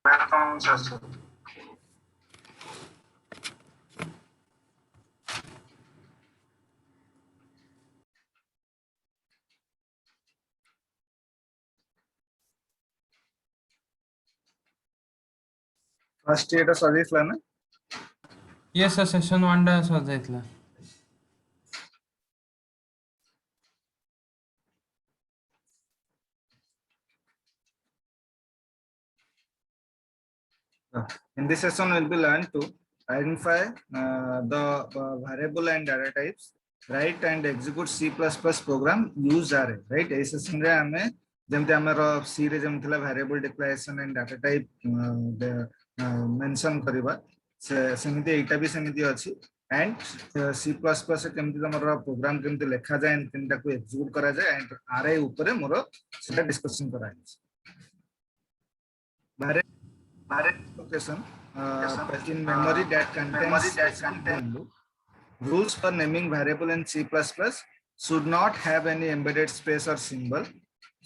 First year service ना yes sir session 1 टा सजाइतला in this session we'll be learn to identify the variable and data types, write and execute C++ program use array, right? इस session रे हमें जमते हमारा C रे जमते ला variable declaration and data type mention करिबा सेमिति एटा भी सेमिति अछि and C++ से केमति हमर प्रोग्राम केमति लिखा जाय एंड केमति को एक्जीक्यूट करा जाय एंड array ऊपर मोर सेटा डिस्कशन करा है location in memory that contains value. Rules for naming variable in C++ should not have any embedded space or symbol.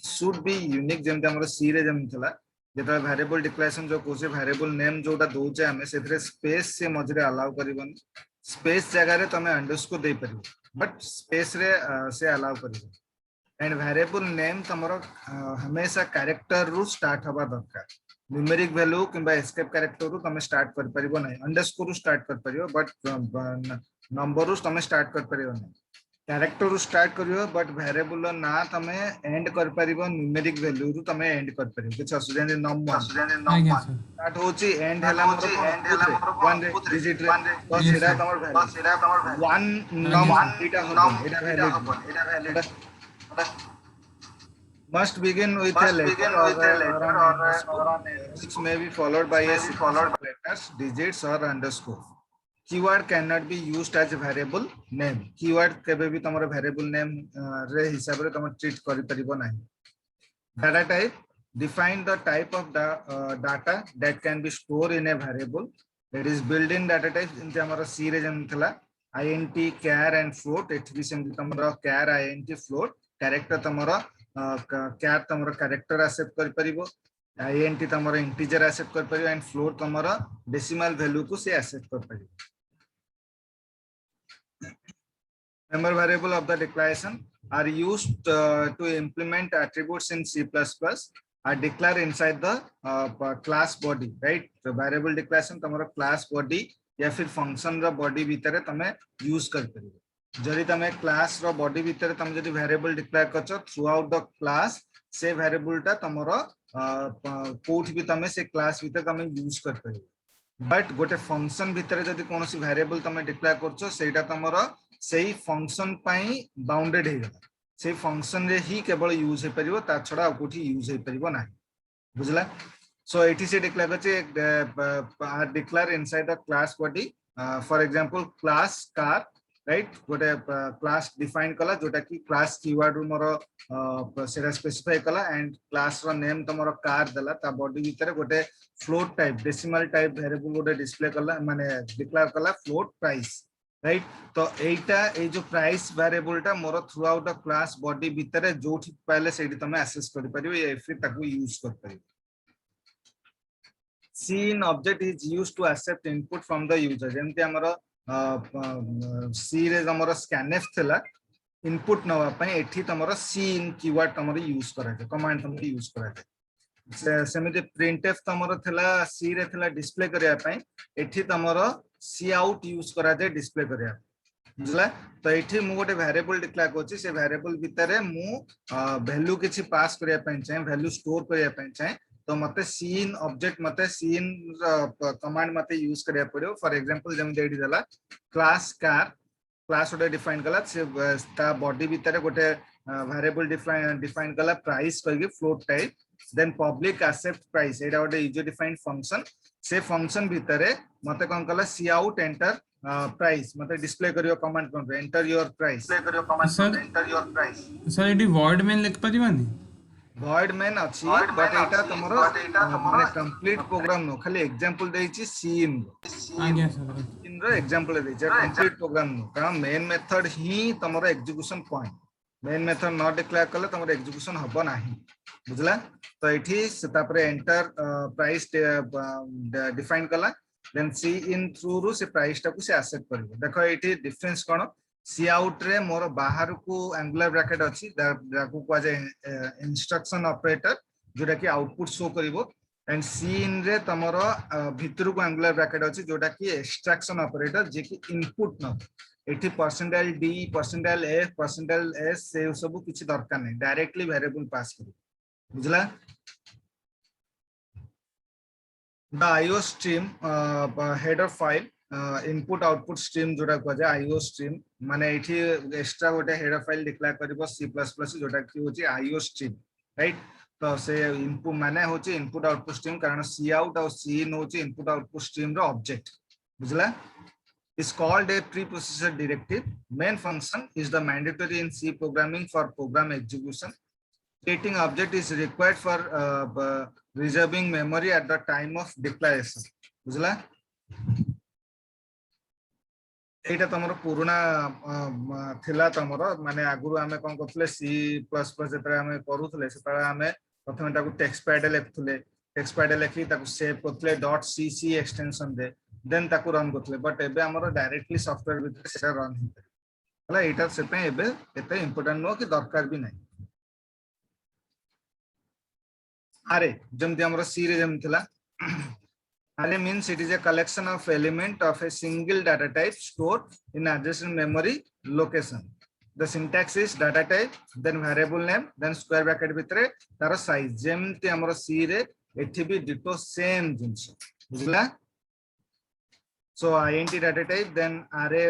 Should be unique. जेमते हमरो C रे जेम थला जेता variable declaration जो कोसे variable name जोटा दोचे हमें सेथरे space से मजरे allow करिबन space जगह रे तमे underscore दे परिबो but space रे से allow करिबो and variable name तमरो हमेशा character रू start हबा दरकार न्यूमेरिक वैल्यू किंबा एस्केप कैरेक्टर रू तमे स्टार्ट कर परिबो नै अंडरस्कोर रू स्टार्ट कर परिबो बट नंबर रू तमे स्टार्ट कर परिबो नै कैरेक्टर रू स्टार्ट करियो बट वेरिएबल ना तमे एंड कर परिबो न्यूमेरिक वैल्यू रू तमे एंड कर परिबो किछ असुविधा नै नंबर स्टार्ट होची एंड हला मोर 1 डिजिट रे तो सेडा तमर वैल्यू 1 नंबर एटा हबो एटा value must begin with a letter or which may be followed by a sequence of letters, digits or underscore. Keyword cannot be used as a variable name. Keyword केबे भी तमरो variable name रे हिसाब रे तम treat करि परिबो नाही. Data type define the type of data that can be stored in a variable. That is built-in data type इनते हमारा C रे जन थला int, char and float. एठ भी सेम तमरो char, int, float. Character तमरो क्या तमरो कैरेक्टर एक्सेप्ट कर परिबो int तमरो इंटीजर एक्सेप्ट कर परिबो एंड फ्लोट तमरो डेसिमल वैल्यू को से एक्सेप्ट कर परिबो member variable of the declaration are used to implement attributes in C++ are declared inside the class body, right? So variable declaration तमरो class body या फिर function रो body भीतर तमे use कर परिबो जरी तमे क्लास रो body भीतर तमे जदी वेरिएबल डिक्लेयर करछो थ्रू आउट द क्लास से वेरिएबल ता तमरो कोड भी तमे से क्लास भीतर तमे यूज कर परिबो बट गोटे फंक्शन भीतर जदी कोनोसी वेरिएबल तमे डिक्लेयर करछो सेटा तमरो सेही फंक्शन पई बाउंडेड हे गला से फंक्शन रे ही केवल यूज हे परिबो ता छडा कोठी यूज हे परिबो नाही बुझला सो एटी से डिक्लेयर करछे आर declare inside the class body for example class car right गोटे क्लास डिफाइन कला जोटा कि क्लास कीवर्ड मोर सेरा स्पेसिफाई कला एंड क्लास रो नेम तमरो कार दला ता बॉडी भीतर गोटे float type decimal type variable गोटे डिस्प्ले कला माने डिक्लेयर कला फ्लोट प्राइस राइट तो एटा ए जो प्राइस वेरिएबल टा more through out the class body भीतर जोठी पहले सेठी तमे एक्सेस कर परिबो या फिर ताकू यूज कर परिबो scene object is used to accept input from the user जेमते हमरो सी रे हमरो scanf थला इनपुट नवा पय एठी तमरो scene कीवर्ड तमरो यूज करा जे कमांड तमरो यूज करा जे सेमिते printf तमरो थला सी रे थला डिस्प्ले करिया पय एठी तमरो cout यूज करा जे डिस्प्ले करिया बुझला तो एठी मु गोटे वेरिएबल डिक्लेयर करछि से वेरिएबल भीतर मु वैल्यू किछि पास करिया पय चाहे वैल्यू स्टोर करिया पय चाहे तो मते सीन ऑब्जेक्ट मते सीन कमांड मते यूज करिया पड़ो फॉर एग्जांपल जम देडी दला क्लास कार क्लास ओडे डिफाइन कला से ता बॉडी भीतर गोटे वेरिएबल डिफाइन कला प्राइस करके float type then public accept price एटा गोटे यूजर डिफाइंड फंक्शन से फंक्शन भीतर मते कोन कला सी आउट एंटर प्राइस मते डिस्प्ले करियो कमांड कोन एंटर योर प्राइस डिस्प्ले करियो command enter your price sir AD word में लिख परिबानी void main अछि बट एटा तमरो माने कंप्लीट प्रोग्राम नो खाली एग्जांपल देछि सीन आज्ञा सर इन रो एग्जांपल देछि कंप्लीट प्रोग्राम नो कारण मेन मेथड ही तमरो execution point main method not declare करले तमरो एग्जीक्यूशन हबो नाही बुझला तो एठी से तापर एंटर प्राइस डिफाइन कला देन सी इन थ्रू रु से प्राइस टा को से एक्सेप्ट करिवो देखो एठी डिफरेंस कोन सी आउट रे मोर बाहर को एंगुलर ब्रैकेट अछि जाकू को जे इंस्ट्रक्शन ऑपरेटर जोटा कि आउटपुट शो करिवो एंड सी इन रे तमरो भितर को एंगुलर ब्रैकेट अछि जोटा कि एक्सट्रैक्शन ऑपरेटर जे कि इनपुट न एठी percentile D percentile F percentile S से सब कुछ दरकार नहीं डायरेक्टली वेरिएबल पास करिवो बुझला the IO stream header file input output stream जोटा को जाय आईओ स्ट्रीम माने एठी एक्स्ट्रा गोटे हेडर फाइल डिक्लेयर करबो C++ जोटा कि होची आईओ स्ट्रीम राइट तो से इनपुट माने होची इनपुट आउटपुट स्ट्रीम कारण सी आउट और सी इन होची इनपुट आउटपुट स्ट्रीम रो ऑब्जेक्ट बुझला is called a preprocessor directive. Main function is the mandatory in C programming for program execution. Creating object is required for reserving memory at the time of declaration. बुझला एटा तमरो पुराना थिला तमरो माने आगुरु आमे कोन करथले C++ जेतरा आमे करूथले सेतरा आमे प्रथमे ताकू टेक्स्ट पैड लिखथले टेक्स्ट पैड लिखि ताकू सेव करथले .cc एक्सटेंशन दे देन ताकू रन करथले बट एबे हमरो डायरेक्टली सॉफ्टवेयर भीतर सेटा रन हिते हला एटा से पे एबे एते इंपोर्टेंट नो कि दरकार भी नहीं अरे जमती हमरो सी रे जम थिला array means it is a collection of element of a single data type stored in adjacent memory location. The syntax is data type, then variable name, then square bracket भितरे तार size. जेमती हमरो C रे एठी भी ditto same जिंस. बुझला? So int data type, then array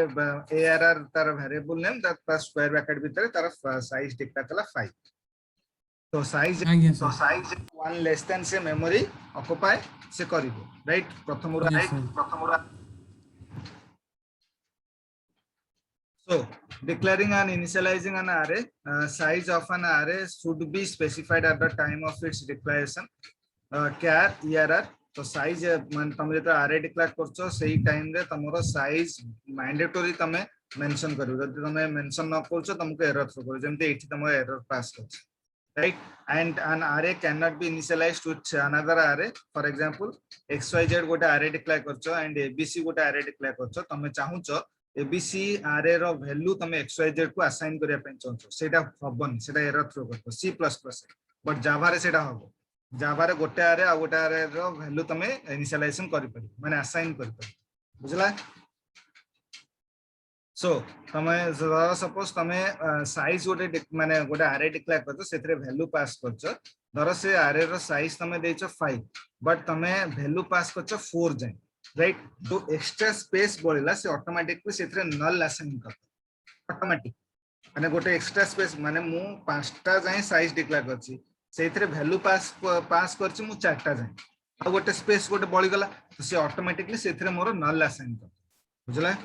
arr तार variable name, that तार square bracket भितरे तार size दिखता चला 5. So size one less than say memory occupy से करिवो राइट प्रथम so declaring and initializing an array size of an array should be specified at the time of its declaration char err तो size मान तमे तो array declare करछो सही time रे तमरो size mandatory तमे mention करिवो जदि तमे मेंशन न करछो तमको एरर थ्रो करिवो जेमते एठी तमो एरर पास करछ right and an array cannot be initialized with another array for example xyz गोटे array declare करछो and abc गोटे array declare करछो तमे चाहुचो abc array रो वैल्यू तमे xyz को असाइन करिया पे चाहछो सेटा हबन सेटा एरर थ्रो करतो C++ बट जावा रे सेटा हबो जावा रे गोटे array आ गोटे array रो वैल्यू तमे इनिशियलाइजेशन करि परि माने असाइन करि परि बुझला सो तमे सपोज तमे साइज गोटे माने गोटे array डिक्लेयर करछो सेथरे वैल्यू पास करछो धर से array रो साइज तमे देछो 5 बट तमे वैल्यू पास करछो 4 जाय राइट तो एक्स्ट्रा स्पेस बोलिला से ऑटोमेटिकली सेथरे नल असाइन करतो ऑटोमेटिक माने गोटे एक्स्ट्रा स्पेस माने मु 5टा जाय साइज डिक्लेयर करछि सेथरे वैल्यू पास करछि मु 4टा जाय आ गोटे स्पेस गोटे बळी गला तो से ऑटोमेटिकली सेथरे मोर नल असाइन करतो बुझला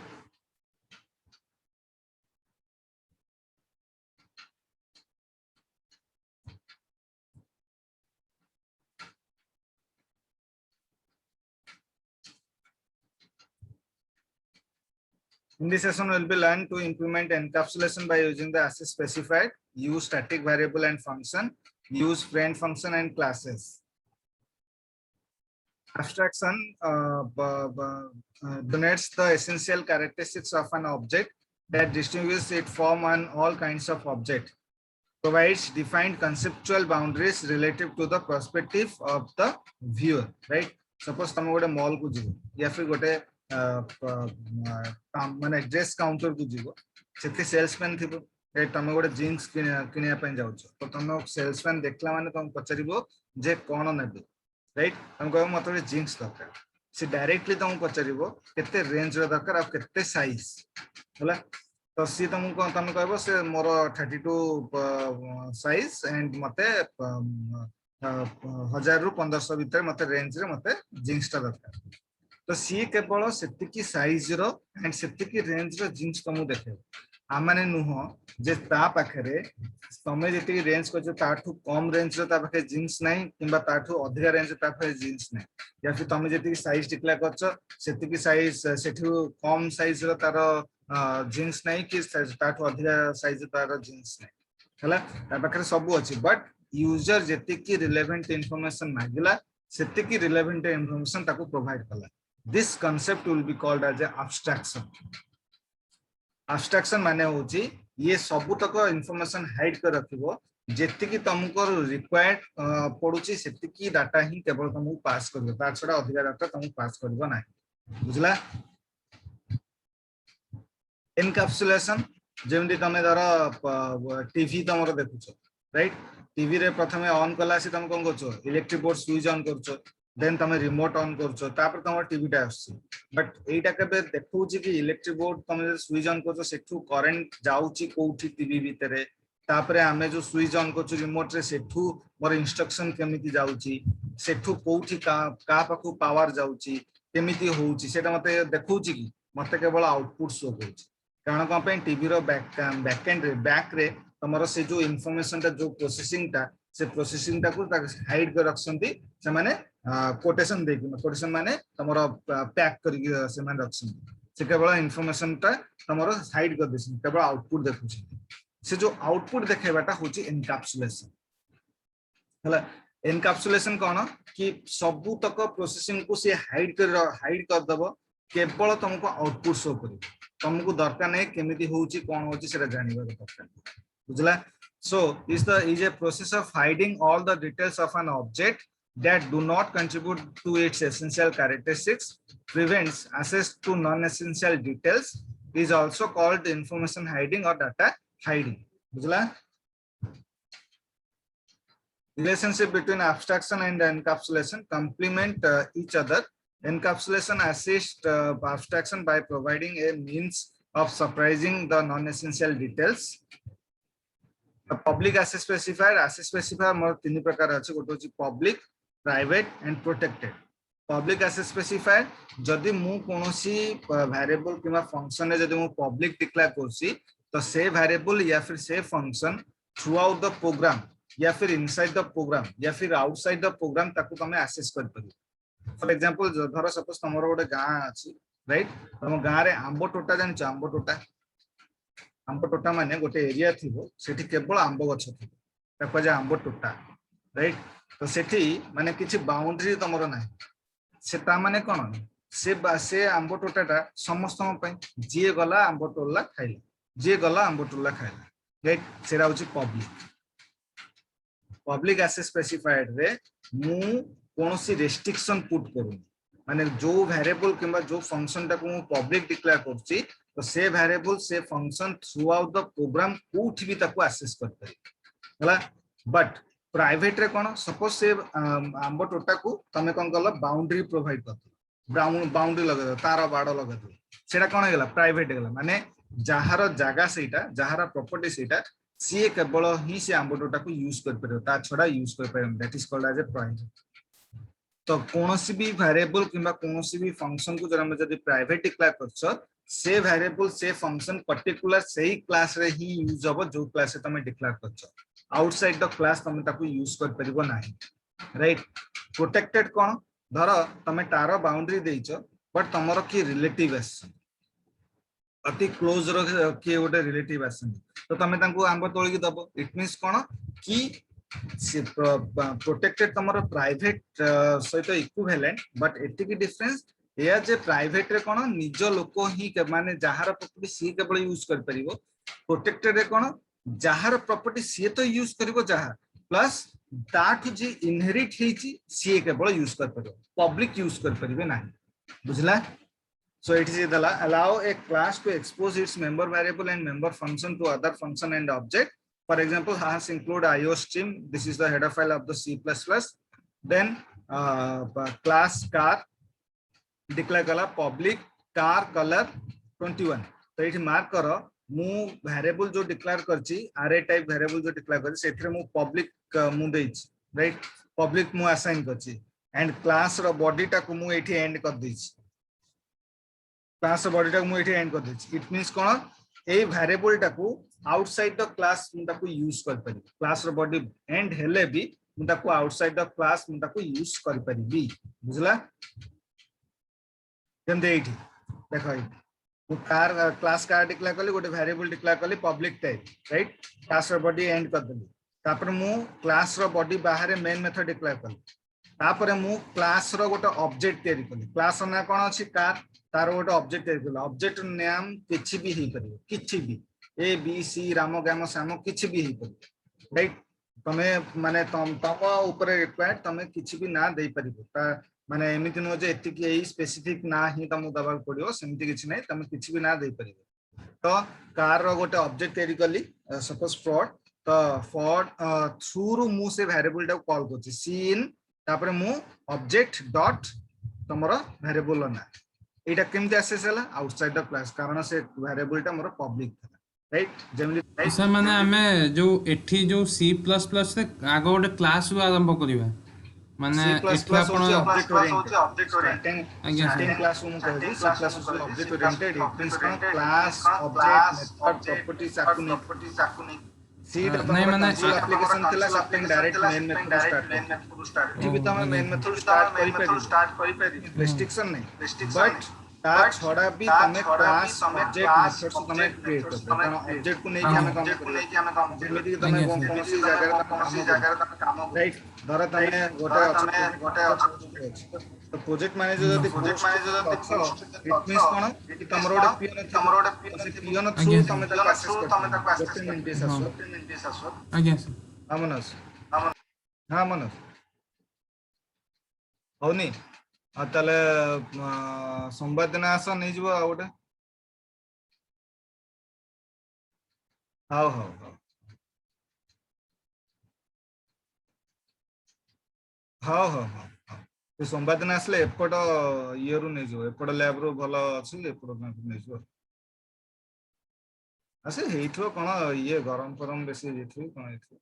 In this session, we'll be learned to implement encapsulation by using the access specified, use static variable and function, use friend function and classes. Abstraction denotes the essential characteristics of an object that distinguishes it from all kinds of object, provides defined conceptual boundaries relative to the perspective of the viewer. Right? Suppose तुम गोटे mall को जीवो या फिर गोटे माने dress counter को जीवो सेते सेल्समैन थिबो ए तमे गोटे जीन्स किनिया पे जाउछ तो तमे सेल्समैन देखला माने तुम पचरिबो जे कोन नेबे राइट तुम कहबो मते जीन्स दरकार से डायरेक्टली तुम पचरिबो केते रेंज रो दरकार आ केते साइज होला तो सी तुमको तुम कहबो से मोर 32 साइज एंड मते 1000 रु 1500 भीतर मते रेंज रे मते जीन्स ता दरकार तो सी केवल सेतिकी साइज रो एंड सेतिकी रेंज रो जीन्स तुमको देखे आ माने नुहो जे ता पाखरे तमे जेतिकी रेंज को ताठू कम रेंज रो ता पाखे जीन्स नाही किबा ताठू अधिक रेंज ता पाखे जीन्स नाही या फिर तमे जेतिकी साइज डिक्लेयर करछो सेतिकी साइज सेठू कम साइज रो तारो जीन्स नाही कि ताठू अधिक साइज तारो जीन्स नाही हला ता पाखरे सब अछि बट यूजर जेतिकी रिलेवेंट इंफॉर्मेशन मागिला सेतिकी रिलेवेंट इंफॉर्मेशन ताको प्रोवाइड कला this concept will be called as a abstraction abstraction माने होची ये सब तक इंफॉर्मेशन हाइड कर रखिबो जेतिकी तुमको रिक्वायर्ड पडुची सेतिकी डाटा ही केवल तुमको पास करबो ता छडा अधिक डाटा तुमको पास करबो नै बुझला एनकैप्सुलेशन जेमदी तमे धर टीवी तमरो देखुछो राइट टीवी रे प्रथमे ऑन कला से तुम कोन करछो इलेक्ट्रिक बोर्ड स्विच ऑन करछो देन तमे रिमोट ऑन करछो तापर तमरो टीवी टा आछी बट एटा केबे देखौची कि इलेक्ट्रिक बोर्ड तमे स्विच ऑन करछो सेठू करंट जाउची कोठी टीवी भीतरे तापरे आमे जो स्विच ऑन करछो रिमोट रे सेठू मोर इंस्ट्रक्शन केमिति जाउची सेठू कोठी का पाखु पावर जाउची केमिति होउची सेटा मते देखौची कि मते केवल आउटपुट शो करछि कारण कोन पे टीवी रो बैक एंड रे बैक रे तमरो से जो इन्फॉर्मेशन ता जो प्रोसेसिंग ता से प्रोसेसिंग ता को हाइड कर रखसंती से माने कोटेशन देकी कोटेशन माने तमरो पैक करी से माने रखसंती से केवल इन्फॉर्मेशन ता तमरो हाइड कर देसिन केवल आउटपुट देखुछि से जो आउटपुट देखेबाटा होची एनकैप्सुलेशन हला एनकैप्सुलेशन कोन कि सबु तक प्रोसेसिंग को से हाइड कर दबो केवल तुमको आउटपुट शो करी तुमको दरकार नै केमिति होउची कोन होउची सेटा जानिबा दरकार बुझला so is a process of hiding all the details of an object that do not contribute to its essential characteristics prevents access to non-essential details is also called information hiding or data hiding बुझला relationship between abstraction and encapsulation complement each other encapsulation assists abstraction by providing a means of surprising the non-essential details public access specifier मोर तीन प्रकार अछि गोटे अछि public private and protected public access specifier जदि मु कोनोसी वेरिएबल किबा फंक्शन रे जदि मु पब्लिक डिक्लेयर करसी तो से वेरिएबल या फिर से function throughout the program या फिर इनसाइड द प्रोग्राम या फिर आउटसाइड द प्रोग्राम ताकू तमे एक्सेस कर परियो फॉर एग्जांपल धर सपोज तमरो गोटे गां अछि राइट तम गां रे आंबो टोटा जानि आंबो टोटा आंबो टोटा माने गोटे एरिया थिबो सेठी केवल आंबो गछ थिबो ताको जे आंबो टोटा राइट तो सेठी माने किछि बाउंड्री तमरो नाही सेटा माने कोन से आंबो टोटाटा समस्त पय जे गला आंबो टोला खाइला जे गला आंबो टोला खाइला राइट सेरा होची पब्लिक एक्सेस स्पेसिफाइड रे मु कोनोसी रेस्ट्रिक्शन पुट करू माने जो वेरिएबल किबा जो फंक्शन टा को पब्लिक डिक्लेयर करछि तो से वेरिएबल से function throughout the program कोठी भी ताको एक्सेस कर पारे हला बट प्राइवेट रे कोन सपोज से आंबो टोटा को तमे कोन करलो बाउंड्री प्रोवाइड कर बाउंड्री लगा दो तार बाड़ लगा दो सेटा कोन हेला प्राइवेट हेला माने जहार जागा सेटा जहार प्रॉपर्टी सेटा सी केवल ही से आंबो टोटा को यूज कर पारे ता छडा यूज कर पारे that is called as a private तो कोनोसी भी वेरिएबल किबा कोनोसी भी फंक्शन को जरा हम जदी प्राइवेट डिक्लेयर करछो से वेरिएबल से फंक्शन पर्टिकुलर सही क्लास रे ही यूज होबो जो क्लास से तमे डिक्लेयर करछो आउटसाइड द क्लास तमे ताकू यूज कर परिबो नाही राइट प्रोटेक्टेड कोन धर तमे तारो बाउंड्री देइछो बट तमरो की रिलेटिव आसन अति क्लोज रो के गोटे रिलेटिव आसन तो तमे तांको आंबो तोळी दबो इट मींस कोन की प्रोटेक्टेड तमरो प्राइवेट सहित इक्विवेलेंट बट एति की डिफरेंस या जे प्राइवेट रे कोन निज लोक ही माने जहार प्रॉपर्टी सी केवल यूज कर परिबो प्रोटेक्टेड रे कोन जहार प्रॉपर्टी सी तो यूज करिवो जहार प्लस दैट जे इनहेरिट हेची सी केवल यूज कर परिबो पब्लिक यूज कर परिबे नाही बुझला so it is allow a class to expose its member variable and member function to other function and object for example has include iostream this is the header file of the C++ then class car declare कला public car colour 21 तो ये mark करो मु variable जो declare करची अरे type variable जो declare करची सेथरे मु पब्लिक मु देइछ राइट पब्लिक मु असाइन करची एंड क्लास रो बॉडी टा को मु एठी एंड कर देइछ क्लास रो बॉडी टा को मु एठी एंड कर देइछ इट मींस कोन ए वेरिएबल टा को आउटसाइड द क्लास मु ताको यूज कर परि क्लास रो बॉडी एंड हेले भी मु ताको आउटसाइड द क्लास मु ताको यूज कर परिबी बुझला देखो कार क्लास कार डिक्लेयर कली गोटे वेरिएबल डिक्लेयर कली public type right class body and कर देली तापर मु क्लास रो बॉडी बाहर मेन मेथड डिक्लेयर कली तापर मु क्लास रो गोटे ऑब्जेक्ट तयारी कली क्लास ना कोन अछि कार तार गोटे ऑब्जेक्ट तयारी कली ऑब्जेक्ट नाम किछि भी ही परिबो किछि भी ए बी सी राम गाम साम किछि भी ही परिबो राइट तमे माने तम ऊपर रिक्वायर्ड तमे किछि भी ना देई परिबो माने एमिति नो जे एतिकी एई स्पेसिफिक ना ही तमु दबा पड़ियो सेमिति किछि नै तमे किछि भी ना देई परिबो तो कार रो गोटे ऑब्जेक्ट तयारी कली सपोज फ्रॉड तो फॉर थ्रू रु मु से वेरिएबल टा कॉल करछि सीन तापर मु ऑब्जेक्ट डॉट तमरो वेरिएबल ना एटा केमति एक्सेस हला आउटसाइड द क्लास कारण से वेरिएबल टा मोर पब्लिक था राइट जेमली सर माने आमे जो एठी जो सी प्लस प्लस रे आगो गोटे क्लास रु आरंभ करिवा माने C++ एठी आपण होची ऑब्जेक्ट ओरिएंटेड आज्ञा स्टार्टिंग सर क्लास मु कहबी C++ होची object oriented it means class object method properties आकु नै सीट नहीं तमरा माने कंसोल एप्लीकेशन थिला setting direct main method start एठी भी तमे मेन मेथड स्टार्ट करि परिबी रेस्ट्रिक्शन नै बट ता छोड़ा भी तमे क्लास ऑब्जेक्ट मेथड से तमे क्रिएट कर कारण ऑब्जेक्ट को नै कि हमें काम करियो जेमिति कि तमे कोनोसी जगह काम राइट धर तमे गोटे तो प्रोजेक्ट मैनेजर जदी इट मींस कोन कि तमरो गोटे पियन से पियन थ्रू तमे तक एक्सेस कर गोटे आसो आज्ञा सर हाँ मनोज हाँ मनोज होनी ताले सोमवार दिन आस नहीं जीव आ गोटे हाँ हाँ हाँ हाँ हाँ हाँ सोमवार दिन आसले एपट ये रु नहीं जीव एपट लैब रु भल अच्छी एपट नहीं जीव आसे हेइथो कोन ये गरम गरम बेसी हेइथो कोन हेइथो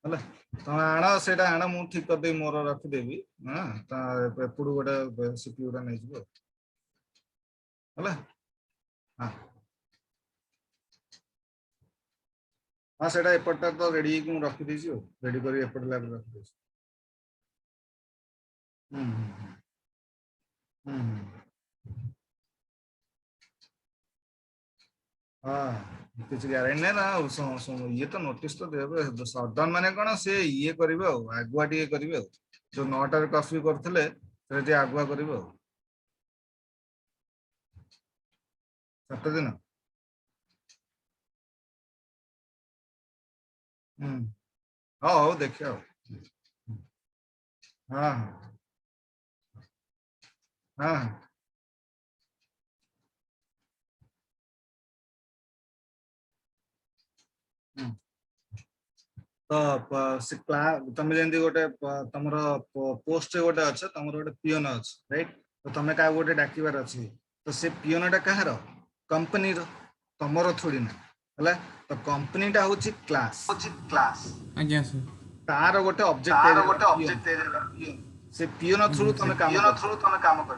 हला तमे आण सेटा आण मु ठीक कर दे मोर रखि देबी हां ता एपुडु गोटे सीपीयू रा नै जीवो हला हां हां सेटा एपटटा तो रेडी को रखि देसी रेडी करी एपट लैब रखि देसी हम्म हम्म हां किछ गारंटी नै ना ये तो नोटिस तो देबे सडन माने कोन से ये करिवे आगुआ टी करिवे जो 9 टा कॉफी करथले से आगुआ करिवे 7 दिन हाँ हो देखिए हाँ हाँ हाँ तो से क्लास तमे जेंती गोटे तमर पोस्ट गोटे अच्छा तमर गोटे पियोन अछि राइट तो तमे का गोटे डाकिबार अछि तो से पियोनटा कहार कंपनी रो तमरो थोड़ी ना हला तो कंपनी टा होची क्लास आज्ञा सर तार गोटे ऑब्जेक्ट से पियोन थ्रू तमे काम कर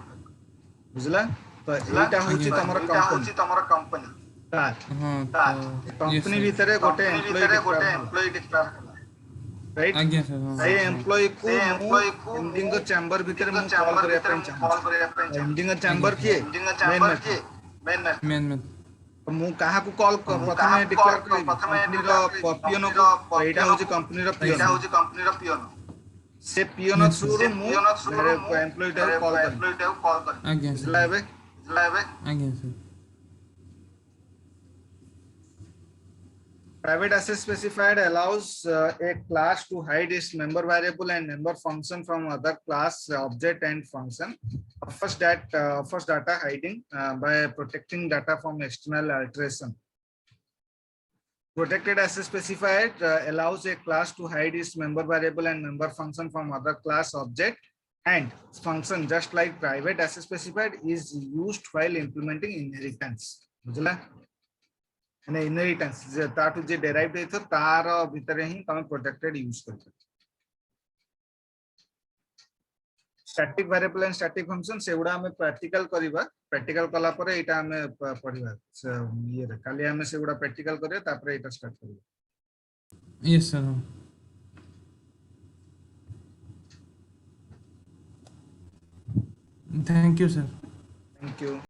बुझला तो एटा होची तमरो कंपनी तार हाँ कंपनी भीतर गोटे एम्प्लॉय डिक्लेयर राइट आज्ञा सर हाँ ए एम्प्लॉय को एंडिंग चैम्बर भीतर मु कॉल करिया पे चाहू एंडिंग चैम्बर के मेन में तो मु काहा को कॉल प्रथमे डिक्लेयर करी कंपनी रो पियोन को एटा होची कंपनी रो पियोन से पियोन थ्रू रो मु एम्प्लॉय टा कॉल करी आज्ञा सर लाबे आज्ञा sir Private access specified allows a class to hide its member variable and member function from other class object and function. First data hiding by protecting data from external alteration. Protected access specified allows a class to hide its member variable and member function from other class object and function, just like private access specified is used while implementing inheritance. बुझला ने inheritance जे ताटू जे derived हेथो तार भितरे ही तमे protected use करते static variable and static function सेउडा हमें practical करिबा प्रैक्टिकल कला परे एटा हमें पढिबा ये रे काली हमें सेउडा प्रैक्टिकल करिया तापर एटा स्टार्ट करिबा yes sir thank you sir thank you